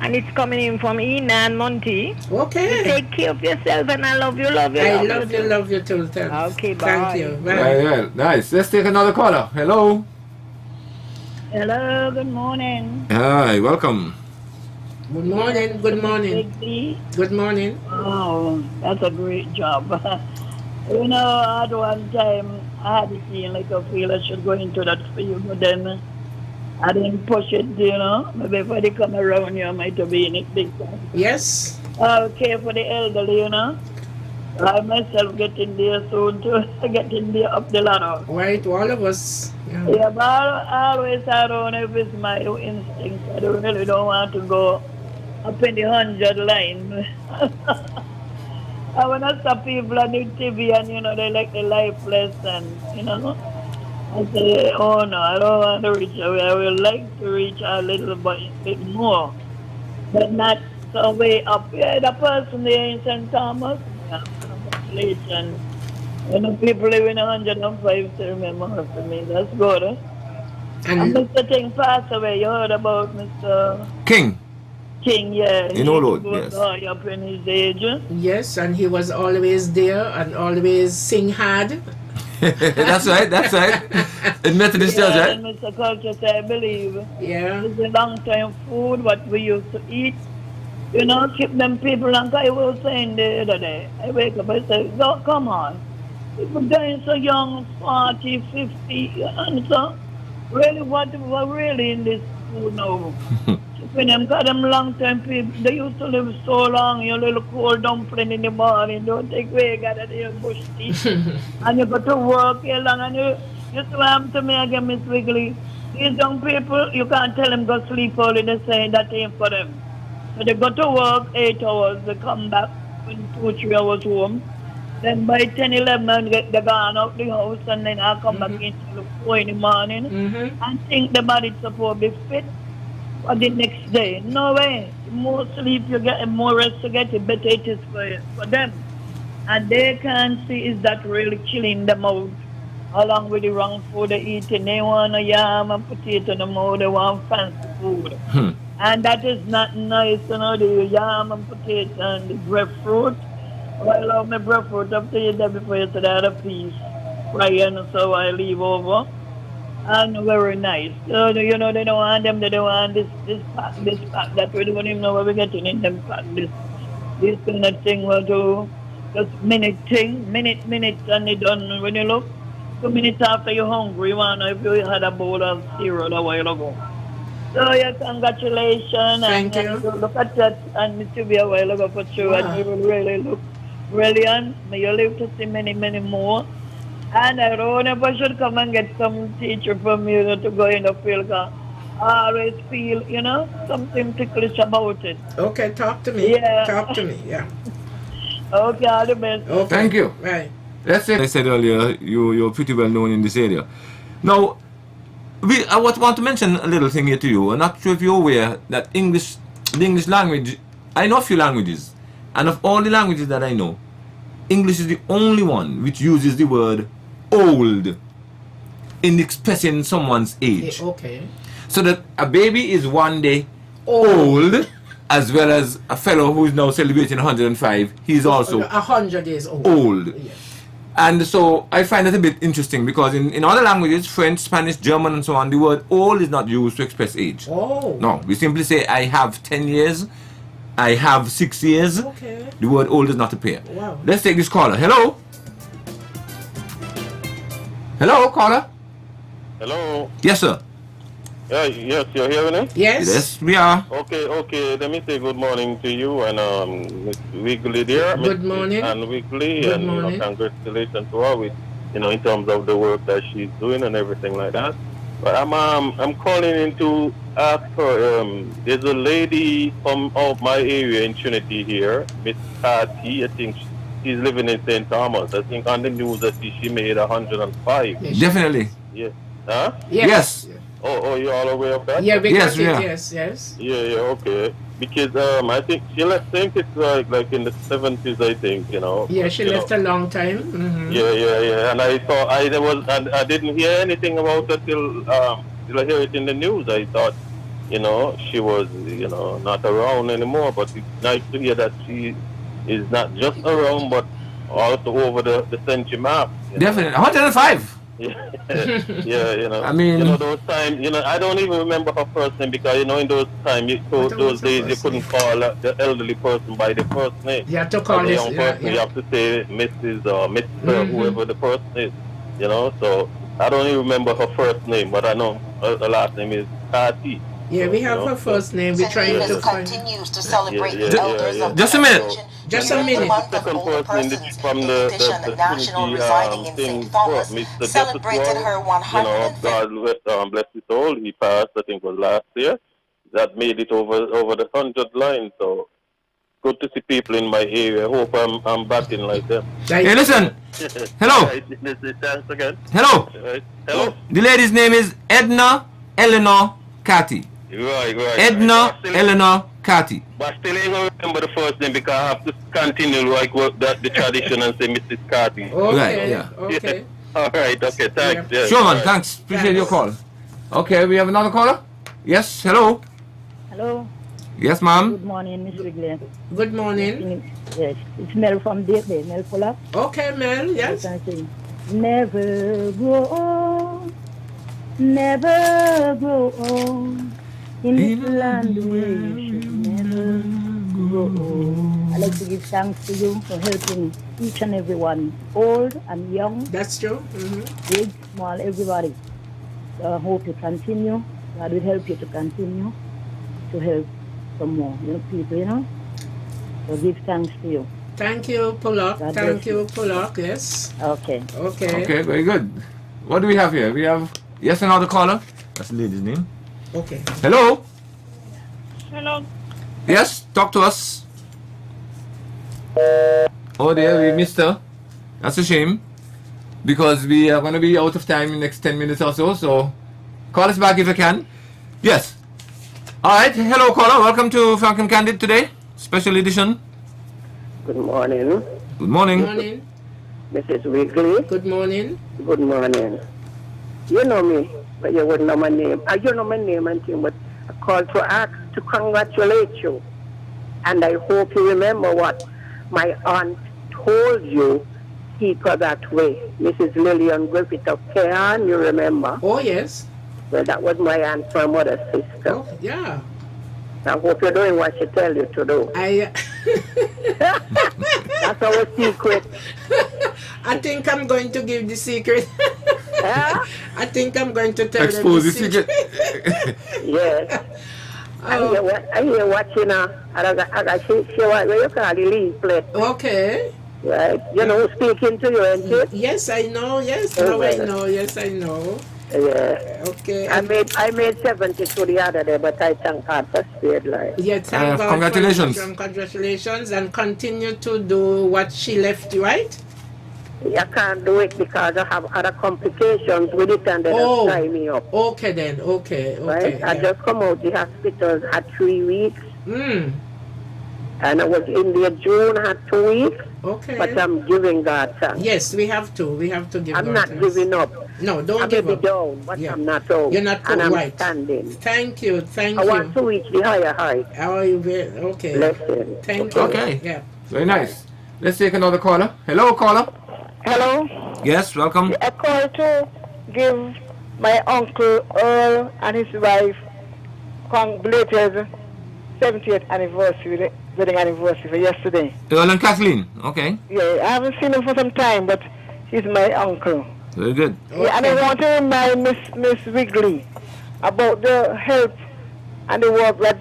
And it's coming in from Ina and Monty.
Okay.
You take care of yourself and I love you.
I love you too.
Okay, bye.
Thank you. Bye.
Yeah, nice. Let's take another caller. Hello.
Hello, good morning.
Hi, welcome.
Good morning. Good morning. Good morning.
Oh, that's a great job. You know, at one time, I had a feeling like I feel I should go into that field, but then I didn't push it, you know. Maybe if I come around you, I might be in it big time.
Yes.
I care for the elderly, you know. I myself get in there soon to get in there up the ladder.
Right, all of us.
Yeah, but I always I don't know if it's my instinct. I really don't want to go up in the 100 line. I want to stop people on the TV and, you know, they like the lifeless and, you know. I say, oh no, I don't want to reach away. I would like to reach a little bit more, but not so way up. Yeah, the person there in St. Thomas, congratulations. And the people living 105 to remember her to me. That's good. And Mr. King passed away. You heard about Mr.
King.
King, yeah.
You know, Lord,
He was
yes.
high up in his age.
Yes, and he was always there and always sing hard.
That's right. In Methodist Church, right?
And Mr. Culture, I believe.
Yeah.
It's a long time food, what we used to eat. You know, keep them people, like I was saying the other day. I wake up, I say, oh, come on. People dying so young, 40, 50, and so, really, what really in this food now? When them got them long-time people, they used to live so long, your little cold dumpling in the morning, don't take away, got it in your bush teeth. And you go to work here long, and you swam to me again, Miss Wiggly. These young people, you can't tell them go sleep early, they say that ain't for them. So they go to work 8 hours, they come back in 2-3 hours home. Then by 10, 11, they gone out the house, and then I come back in till 4 in the morning and think the body's supposed to be fit for the next day. No way. The more sleep you get, the more rest you get, the better it is for them. And they can't see is that really killing them out. Along with the wrong food they eating. They want a yam and potato no more, they want fancy food. And that is not nice, you know, the yam and potato and the breadfruit. Well, I love my breadfruit up to you there before you said I had a piece. Right, and so I leave over. And very nice. So, you know, they don't want them, they don't want this pack, that we don't even know what we're getting in them pack. This kind of thing will do just minute, and they done when you look. 2 minutes after you're hungry, you want to know if you had a bowl of cereal a while ago. So, yeah, congratulations.
Thank you.
Look at that, and it should be a while ago for sure. And you will really look brilliant. May you live to see many, many more. And I don't know if I should come and get some teacher from you to go in the field. I always feel, you know, something ticklish about it.
Okay, talk to me.
Yeah.
Talk to me, yeah.
Okay, all the best.
Okay.
Thank you.
Right.
That's it. I said earlier, you're pretty well known in this area. Now, I want to mention a little thing here to you. I'm not sure if you're aware that the English language, I know a few languages, and of all the languages that I know, English is the only one which uses the word old in expressing someone's age.
Okay.
So that a baby is one day old, as well as a fellow who is now celebrating 105, he's also
100 years old. Yes.
And so I find it a bit interesting because in other languages, French, Spanish, German and so on, the word old is not used to express age.
Oh.
No, we simply say I have 10 years, I have 6 years.
Okay.
The word old does not appear.
Wow.
Let's take this caller. Hello? Hello, caller?
Hello?
Yes, sir.
Yes, you're hearing me?
Yes.
Yes, we are.
Okay. Let me say good morning to you and Miss Wiggly there.
Good morning.
And Wiggly,
Good
and
morning.
Congratulations to her with, in terms of the work that she's doing and everything like that. But I'm calling in to ask her. There's a lady from out my area in Trinity here, Miss Patty. I think she's living in St. Thomas. I think on the news that she made 105.
Definitely.
Yeah. Huh?
Yes.
Oh, you all aware of that?
Yeah, we
Yes,
got it.
yeah.
Yes.
Yeah, okay. Because I think it's like in the 70s, I think,
Yeah, she left a long time. Mm-hmm.
Yeah. And I thought I didn't hear anything about it till I hear it in the news. I thought, she was, not around anymore. But it's nice to hear that she is not just around, but also over the century map.
Definitely. 105.
Yeah,
I mean,
those times, I don't even remember her first name because, in those times, those days, you couldn't call the elderly person by the first name.
You have to call
the
this,
young person, you have to say Mrs. or Mr. Whoever the person is, so I don't even remember her first name, but I know her last name is Tati.
Yeah, we have her first name. We're trying to find.
Continues to celebrate the elders of
Just a minute.
Just a minute.
Second person from the
national residing in St. Thomas celebrated her 105th.
God bless his soul. He passed, I think, was last year. That made it over the 100 line. So good to see people in my area. Hope I'm batting like them.
Hey, listen. Hello.
Thanks again.
Hello.
Hello.
The lady's name is Edna Eleanor Cathy.
Right.
Edna Eleanor Cathy.
But still ain't gonna remember the first name because I have to continue like what the tradition and say Mrs. Carty.
Okay.
Right, yeah.
Okay.
All right, okay, thanks. Yeah.
Sure, man,
All right.
thanks. Appreciate your call. Okay, we have another caller? Yes, hello?
Hello.
Yes, ma'am?
Good morning, Miss Wrigley.
Good morning.
Yes, it's Mel from Dayton, Mel Fuller.
Okay, Mel, yes.
Never grow old, never grow old. In this land where you should never grow old. I'd like to give thanks to you for helping each and everyone, old and young.
That's true.
Big, small, everybody. So I hope you continue. God will help you to continue to help some more people, So give thanks to you.
Thank you, Pollock.
God
Thank
bless
you, Pollock. Yes.
Okay.
Okay.
Okay, very good. What do we have here? We have, yes, another caller. That's the lady's name.
Okay.
Hello?
Hello.
Yes, talk to us. Oh dear, we missed her. That's a shame. Because we are going to be out of time in the next 10 minutes or so. So call us back if you can. Yes. Alright, hello caller. Welcome to Franklin Candid today. Special edition.
Good morning.
Good morning.
Good morning.
Mrs. Wrigley.
Good morning.
Good morning. You know me, but you wouldn't know my name. You know my name and thing, but I called to ask to congratulate you. And I hope you remember what my aunt told you. Keep her that way. Mrs. Lillian Griffith of Cairn, you remember?
Oh, yes.
Well, that was my aunt's mother's sister.
Oh, yeah.
I hope you're doing what she tells you to do. That's our secret.
I think I'm going to give the secret. I think I'm going to tell
Expose
them
the secret.
Yes. I hear watching her. I got she what you call the leaflet.
Okay.
Right. You know who's speaking to you, ain't it?
Yes, I know. Yes, now I know. Yes, I know.
Yeah.
Okay.
I made 72 the other day, but I thank God for spared life.
Yeah, thank God.
Congratulations.
Congratulations, and continue to do what she left you, right?
I can't do it because I have other complications with it, and they just tie me up.
Okay then. Okay.
Right? I just come out the hospital, had 3 weeks. And I was in there June, had 2 weeks.
Okay.
But I'm giving God thanks.
Yes, we have to. We have to give
I'm
God
not
thanks.
giving up.
No, don't
I
give
may
up.
be down, but I'm not out.
You're not
and I'm
right.
standing.
Thank you. Thank
I
you.
want to reach the higher height.
How you will? Okay.
Blessing.
Thank you.
Okay.
Yeah.
Very nice. Let's take another caller. Hello, caller.
Hello?
Yes, welcome.
I called to give my uncle Earl and his wife belated 70th anniversary, wedding anniversary for yesterday.
Earl and Kathleen. Okay.
Yeah, I haven't seen him for some time, but he's my uncle.
Very good.
Yeah, and I want to remind Miss Wrigley about the help and the work that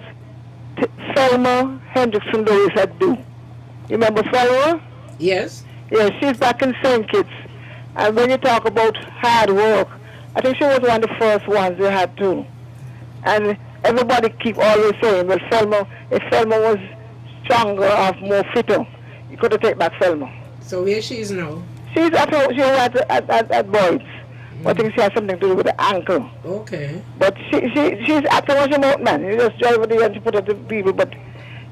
Selma Hendrickson Lewis had do. You remember Selma?
Yes.
Yeah, she's back in St. Kitts. And when you talk about hard work, I think she was one of the first ones they had too. And everybody keep always saying, well, if Selma was stronger or more fitter, you could have taken back Selma.
So where she is now?
She's at Boyd's. I think she has something to do with the ankle.
Okay.
But she's acting as a mountain man. You just drive there and put it to people, but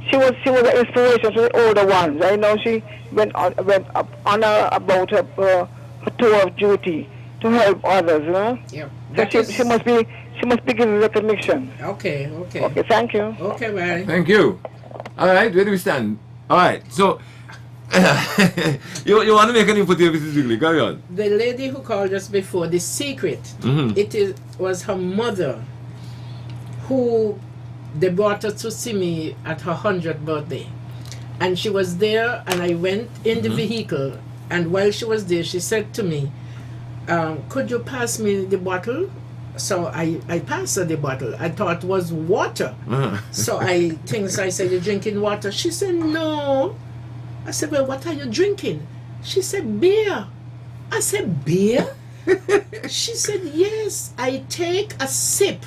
she was an inspiration to the older ones. I know she went up on about her tour of duty to help others, you know?
Yep.
So she must be given recognition.
Okay.
Okay, thank you.
Okay, bye.
Thank you. All right, where do we stand? All right, so you want to make an input here, Mrs. Wrigley? Carry on.
The lady who called us before, the secret, was her mother who they brought her to see me at her 100th birthday. And she was there, and I went in the vehicle, and while she was there, she said to me, could you pass me the bottle? So I passed her the bottle. I thought it was water. So I said, you're drinking water? She said, no. I said, well, what are you drinking? She said, beer. I said, beer? She said, yes, I take a sip.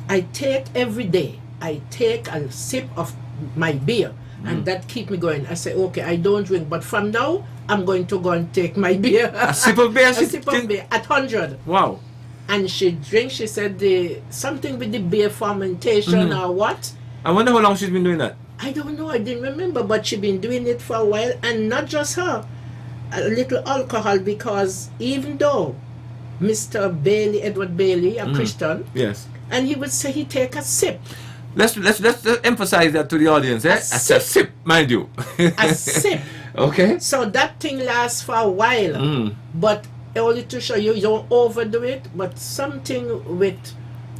I take every day. I take a sip of my beer. And that keep me going. I say, okay, I don't drink, but from now, I'm going to go and take my beer.
A sip of beer?
A sip of beer at 100.
Wow.
And she drinks, she said, something with the beer fermentation or what.
I wonder how long she's been doing that.
I don't know, I didn't remember, but she's been doing it for a while, and not just her. A little alcohol, because even though Mr. Bailey, Edward Bailey, a Christian,
Yes.
and he would say he take a sip.
Let's emphasize that to the audience, eh? A sip, mind you.
A sip.
Okay.
So that thing lasts for a while, but only to show you don't overdo it, but something with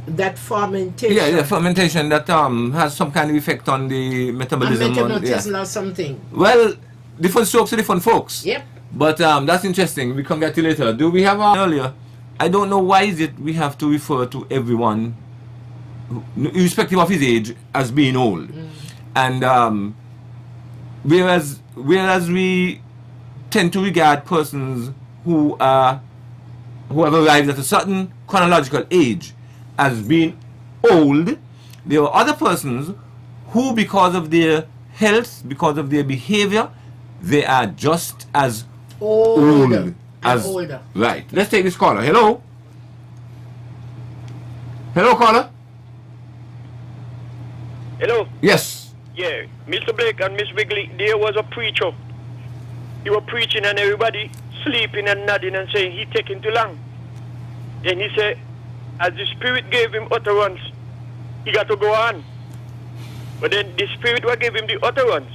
that fermentation.
Yeah, fermentation that has some kind of effect on the metabolism.
Or something.
Well, different strokes to different folks.
Yep.
But that's interesting. We come back to later. Do we have earlier? I don't know why is it we have to refer to everyone, irrespective of his age, as being old, and whereas we tend to regard persons who have arrived at a certain chronological age as being old, there are other persons who, because of their health, because of their behavior, they are just as old as
older.
Right. Let's take this caller. Hello. Hello, caller.
Hello.
Yes.
Yeah, Mr. Blake and Miss Wiggly, there was a preacher. He was preaching and everybody sleeping and nodding and saying he taking too long. Then he said, as the Spirit gave him utterance, he got to go on. But then the Spirit will give him the utterance.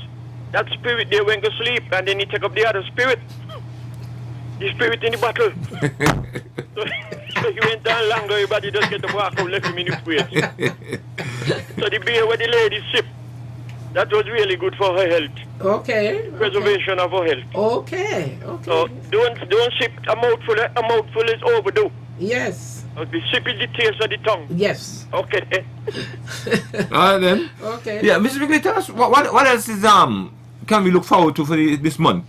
That spirit they went to sleep, and then he take up the other spirit. The spirit in the battle. so he went on longer, everybody just get to walk out, left him in the place. So the beer where the lady sip, that was really good for her health.
Okay.
Preservation of her health.
Okay.
So don't sip a mouthful. A mouthful is overdue.
Yes.
The sip is the taste of the tongue.
Yes.
Okay.
All right then.
Okay.
Yeah, Mr. Wiggly, tell us what else is can we look forward to for this month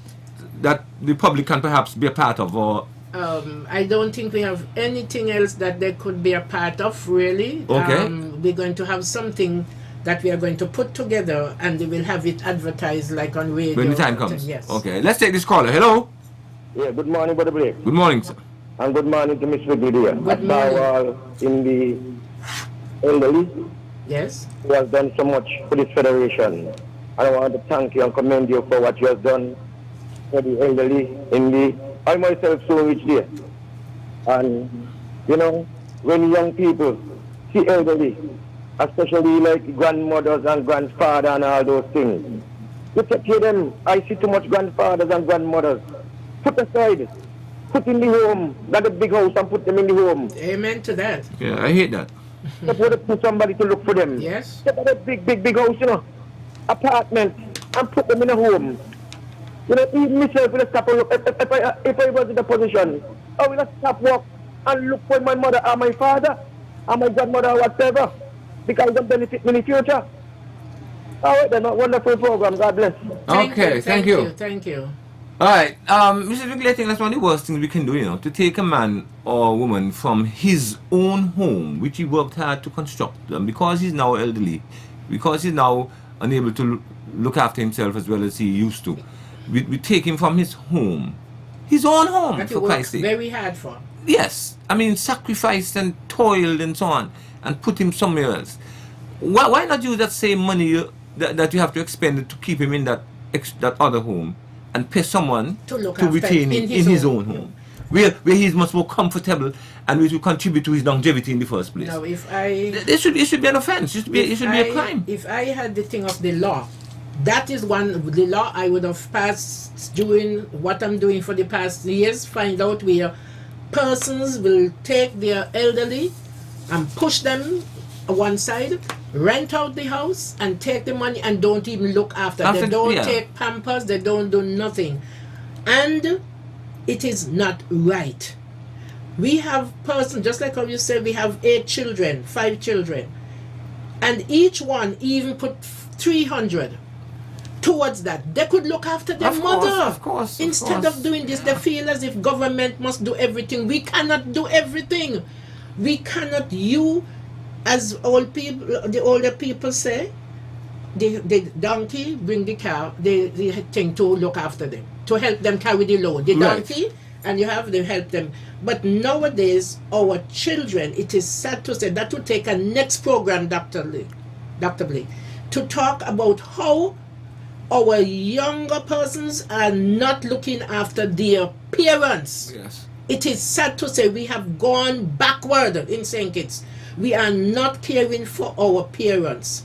that the public can perhaps be a part of, or
I don't think we have anything else that they could be a part of, really.
Okay.
We're going to have something that we are going to put together, and they will have it advertised like on radio.
when the time comes.
Yes.
Okay, let's take this caller. Hello.
Yeah, good morning, Brother Blake.
Good morning, sir.
And good morning to Miss Wiggly there.
Good morning.
In the elderly.
Yes.
Who has done so much for this federation. I want to thank you and commend you for what you have done for the elderly in the... I myself so rich there. And, you know, when young people see elderly, especially like grandmothers and grandfather and all those things, you take care of them. I see too much grandfathers and grandmothers. Put aside. Put in the home. Not a big house, and put them in the home.
Amen to that.
Yeah, I hate that.
Put somebody to look for them.
Yes.
Get a big house, you know, apartment, and put them in a home. You know, even myself will stop and look. If I was in a position, I will stop work and look for my mother or my father or my grandmother or whatever, because it will benefit me in the future. All right, then, a wonderful program. God bless.
Thank you.
Thank you.
All right, Mr. Wiggly, I think that's one of the worst things we can do, you know, to take a man or a woman from his own home, which he worked hard to construct, and because he's now elderly, because he's now unable to look after himself as well as he used to, we take him from his home, his own home,
That
for Christ's sake.
very hard for.
Yes, I mean, sacrificed and toiled and so on, and put him somewhere else. Why not use that same money that you have to expend to keep him in that other home, and pay someone to retain him in his own home, where he's much more comfortable, and which will contribute to his longevity in the first place.
Now, if
it should be an offense. It should be a crime.
If I had the thing of the law, that is the law I would have passed doing what I'm doing for the past years. Find out where persons will take their elderly and push them one side, rent out the house and take the money and don't even look after. They don't take Pampers, they don't do nothing. And it is not right. We have persons, just like how you said, we have 5 children, and each one even put 300 towards that. They could look after their mother.
Of course.
Instead of doing this, they feel as if government must do everything. We cannot do everything. We cannot. You, as old people, the older people say, the donkey bring the cow, the thing to look after them, to help them carry the load. The donkey, and you have to help them. But nowadays, our children, it is sad to say, that will take a next program, Dr. Blake. to talk about how our younger persons are not looking after their parents.
Yes.
It is sad to say we have gone backward in St. Kitts. We are not caring for our parents.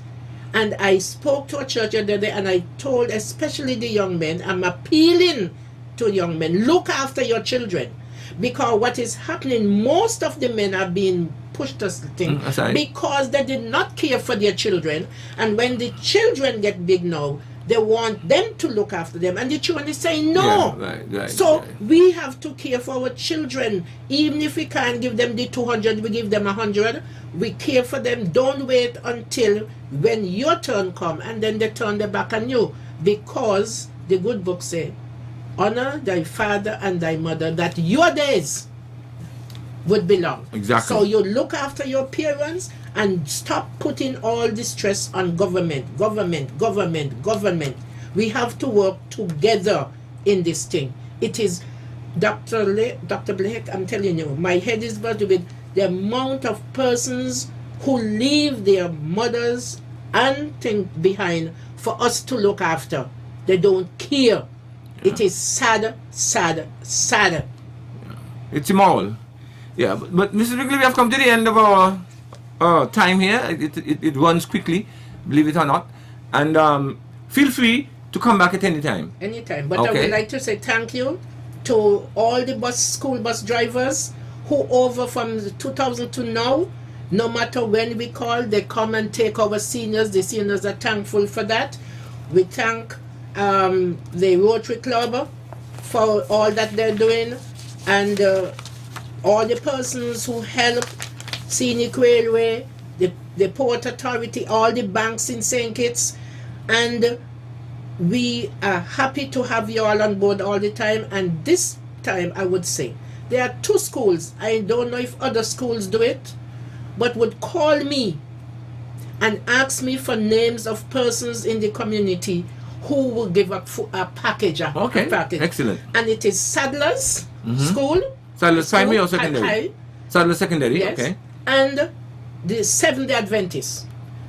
And I spoke to a church the other day and I told especially the young men, I'm appealing to young men, look after your children. Because what is happening, most of the men are being pushed to thing because they did not care for their children. And when the children get big now, they want them to look after them, and the children is saying no.
Right,
so we have to care for our children. Even if we can't give them the 200, we give them 100. We care for them. Don't wait until when your turn come and then they turn their back on you, because the good book say, honor thy father and thy mother, that your days would belong.
Exactly.
So you look after your parents and stop putting all the stress on government. We have to work together in this thing. It is, Dr. Blake, I'm telling you, my head is buzzing with the amount of persons who leave their mothers and things behind for us to look after. They don't care. It is sad.
It's immoral. Yeah, but Mrs. Wrigley, we have come to the end of our time here. It runs quickly, believe it or not. And feel free to come back at any time.
Anytime. But I would like to say thank you to all the school bus drivers who over from 2000 to now, no matter when we call, they come and take our seniors. The seniors are thankful for that. We thank the Rotary Club for all that they're doing, and all the persons who help Scenic Railway, the Port Authority, all the banks in St. Kitts, and we are happy to have you all on board all the time. And this time I would say there are 2 schools, I don't know if other schools do it, but would call me and ask me for names of persons in the community who will give a package. A package.
Excellent.
And it is Sadler's School.
Sadler's primary or secondary? Sadler's secondary,
yes.
okay.
And the Seventh-day Adventists.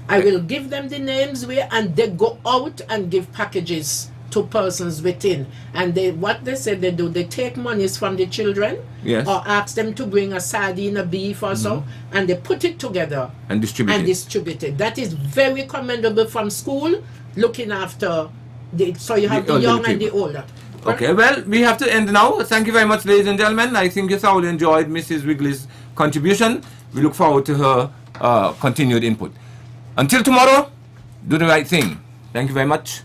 I will give them the names and they go out and give packages to persons within. And what they said they do, they take monies from the children,
yes,
or ask them to bring a sardine, a beef or so, and they put it together
and distribute
it. That is very commendable from school, looking after so you have the young and the older.
Okay, well, we have to end now. Thank you very much, ladies and gentlemen. I think you thoroughly enjoyed Mrs. Wrigley's contribution. We look forward to her continued input. Until tomorrow, do the right thing. Thank you very much.